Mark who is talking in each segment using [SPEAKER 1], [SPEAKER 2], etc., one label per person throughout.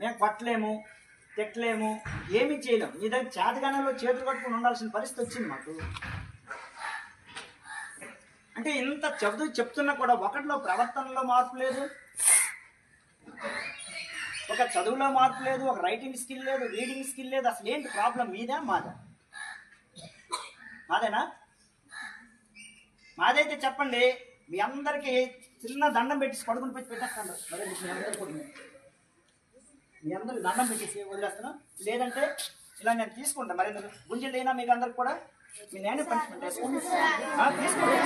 [SPEAKER 1] మేము కొట్టలేము, తిట్టలేము, ఏమీ చేయలేము. మీ దగ్గర చేతగానంలో చేతులు కట్టుకుని ఉండాల్సిన పరిస్థితి వచ్చింది మాకు. అంటే ఇంత చెప్తున్నా కూడా ఒకటిలో ప్రవర్తనలో మార్పు లేదు, ఒక చదువులో మార్పు లేదు, ఒక రైటింగ్ స్కిల్ లేదు, రీడింగ్ స్కిల్ లేదు. అసలు ఏంటి ప్రాబ్లం? మీదా మాదా? మాదేనా? మాదైతే చెప్పండి. మీ అందరికీ చిన్న దండం పెట్టేసి పడుకుని పెట్టి పెట్టేస్తాను. మరి మీ అందరికి దండం పెట్టేసి వదిలేస్తాను. లేదంటే ఇలా నేను తీసుకుంటాను. మరి గుంజలు అయినా మీకు అందరికి కూడా మీ నేనే పనిష్మెంట్ వేసుకోండి. తీసుకోండి.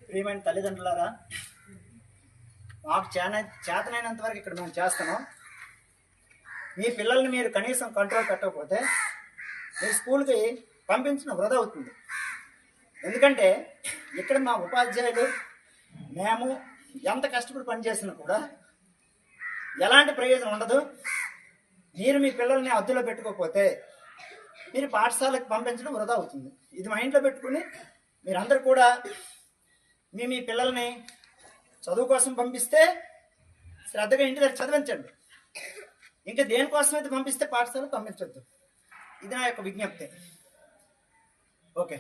[SPEAKER 1] ప్రియమైన తల్లిదండ్రులారా, మాకు చేతనైనంత వరకు ఇక్కడ మేము చేస్తున్నాం. మీ పిల్లల్ని మీరు కనీసం కంట్రోల్ పెట్టకపోతే మీరు స్కూల్కి పంపించడం వృధా అవుతుంది. ఎందుకంటే ఇక్కడ మా ఉపాధ్యాయులు మేము ఎంత కష్టపడి పనిచేసినా కూడా ఎలాంటి ప్రయోజనం ఉండదు. మీరు మీ పిల్లల్ని అద్దులో పెట్టుకోకపోతే మీరు పాఠశాలకు పంపించడం వృధా అవుతుంది. ఇది మైండ్లో పెట్టుకుని మీరందరూ కూడా మీ పిల్లల్ని చదువు కోసం పంపిస్తే శ్రద్ధగా ఇంటి దగ్గర చదివించండి. ఇంకా దేనికోసం అయితే పంపిస్తే పాఠశాలకు పంపించొద్దు. ఇది నా యొక్క విజ్ఞప్తి. ఓకే.